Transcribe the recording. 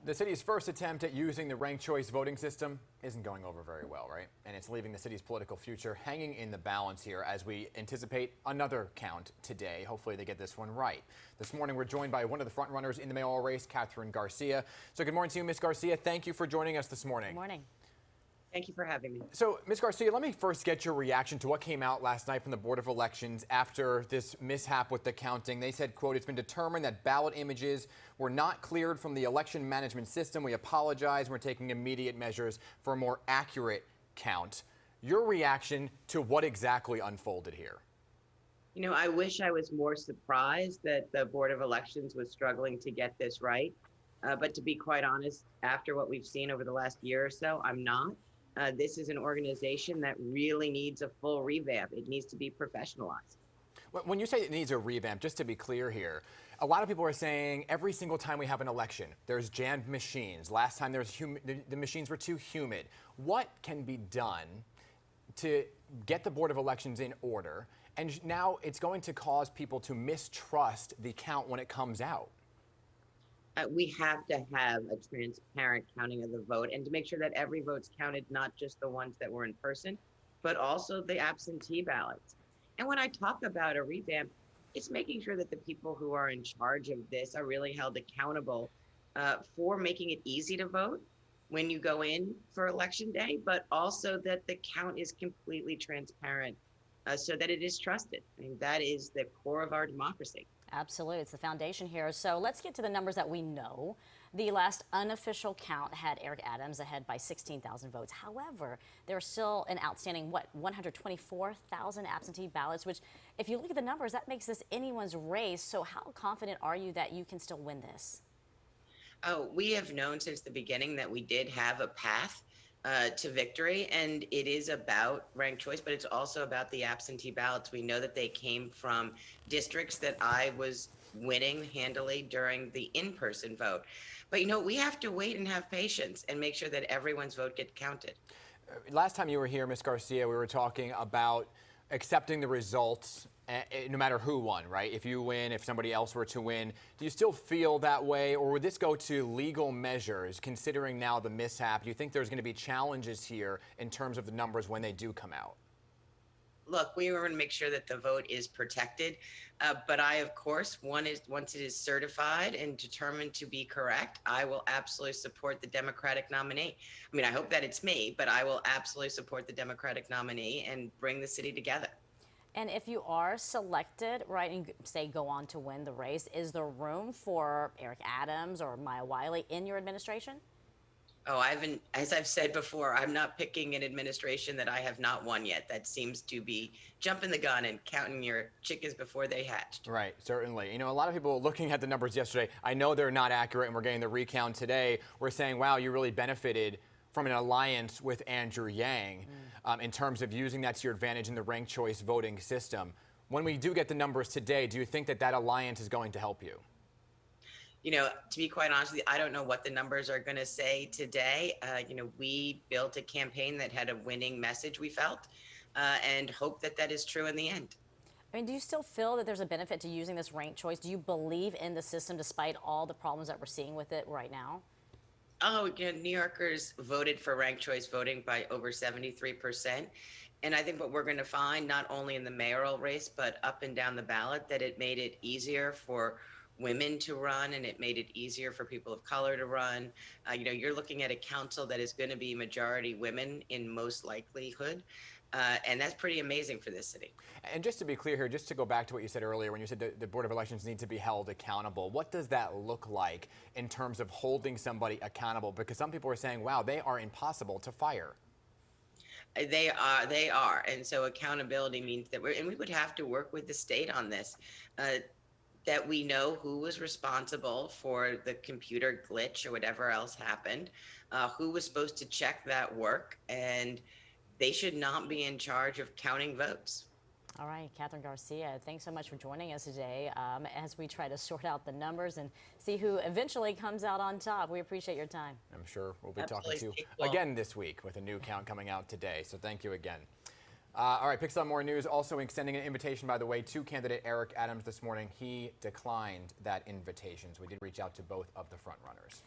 The city's first attempt at using the ranked choice voting system isn't going over very well, right? And it's leaving the city's political future hanging in the balance here as we anticipate another count today. Hopefully they get this one right. This morning we're joined by one of the front runners in the mayoral race, Kathryn Garcia. So good morning to you, Ms. Garcia. Thank you for joining us this morning. Good morning. Thank you for having me. So, Ms. Garcia, let me first get your reaction to what came out last night from the Board of Elections after this mishap with the counting. They said, quote, "It's been determined that ballot images were not cleared from the election management system. We apologize. We're taking immediate measures for a more accurate count." Your reaction to what exactly unfolded here? You know, I wish I was more surprised that the Board of Elections was struggling to get this right. But to be quite honest, after what we've seen over the last year or so, I'm not. This is an organization that really needs a full revamp. It needs to be professionalized. When you say it needs a revamp, just to be clear here, a lot of people are saying every single time we have an election, there's jammed machines. Last time the machines were too humid. What can be done to get the Board of Elections in order? And now it's going to cause people to mistrust the count when it comes out. We have to have a transparent counting of the vote and to make sure that every vote's counted, not just the ones that were in person, but also the absentee ballots. And when I talk about a revamp, it's making sure that the people who are in charge of this are really held accountable for making it easy to vote when you go in for election day, but also that the count is completely transparent so that it is trusted. I mean, that is the core of our democracy. Absolutely. It's the foundation here. So let's get to the numbers that we know. The last unofficial count had Eric Adams ahead by 16,000 votes. However, there's still an outstanding, 124,000 absentee ballots, which if you look at the numbers, that makes this anyone's race. So how confident are you that you can still win this? Oh, we have known since the beginning that we did have a path to victory, and it is about ranked choice, but it's also about the absentee ballots. We know that they came from districts that I was winning handily during the in-person vote. But you know, we have to wait and have patience and make sure that everyone's vote gets counted. Last time you were here, Ms. Garcia, we were talking about accepting the results no matter who won, right? If you win, if somebody else were to win, do you still feel that way, or would this go to legal measures considering now the mishap? Do you think there's going to be challenges here in terms of the numbers when they do come out? Look, we were going to make sure that the vote is protected, but I, of course, once it is certified and determined to be correct, I will absolutely support the Democratic nominee. I mean, I hope that it's me, but I will absolutely support the Democratic nominee and bring the city together. And if you are selected, right, and say go on to win the race, is there room for Eric Adams or Maya Wiley in your administration? Oh, as I've said before, I'm not picking an administration that I have not won yet. That seems to be jumping the gun and counting your chickens before they hatched. Right, certainly. You know, a lot of people looking at the numbers yesterday, I know they're not accurate and we're getting the recount today. We're saying, wow, you really benefited from an alliance with Andrew Yang in terms of using that to your advantage in the ranked choice voting system. When we do get the numbers today, do you think that that alliance is going to help you? You know, to be quite honest with you, I don't know what the numbers are going to say today. You know, we built a campaign that had a winning message, we felt, and hope that that is true in the end. I mean, do you still feel that there's a benefit to using this ranked choice? Do you believe in the system despite all the problems that we're seeing with it right now? Oh, you know, New Yorkers voted for ranked choice voting by over 73%. And I think what we're going to find, not only in the mayoral race, but up and down the ballot, that it made it easier for women to run and it made it easier for people of color to run. You know, you're looking at a council that is going to be majority women in most likelihood. And that's pretty amazing for this city. And just to be clear here, just to go back to what you said earlier, when you said the Board of Elections need to be held accountable, what does that look like in terms of holding somebody accountable? Because some people are saying, wow, they are impossible to fire. They are. And so accountability means that we would have to work with the state on this. That we know who was responsible for the computer glitch or whatever else happened, who was supposed to check that work, and they should not be in charge of counting votes. All right, Kathryn Garcia, thanks so much for joining us today as we try to sort out the numbers and see who eventually comes out on top. We appreciate your time. I'm sure we'll be Absolutely. talking to you again this week with a new count coming out today. So thank you again. All right, PIX11 Morning News also extending an invitation, by the way, to candidate Eric Adams this morning. He declined that invitation, so we did reach out to both of the front runners.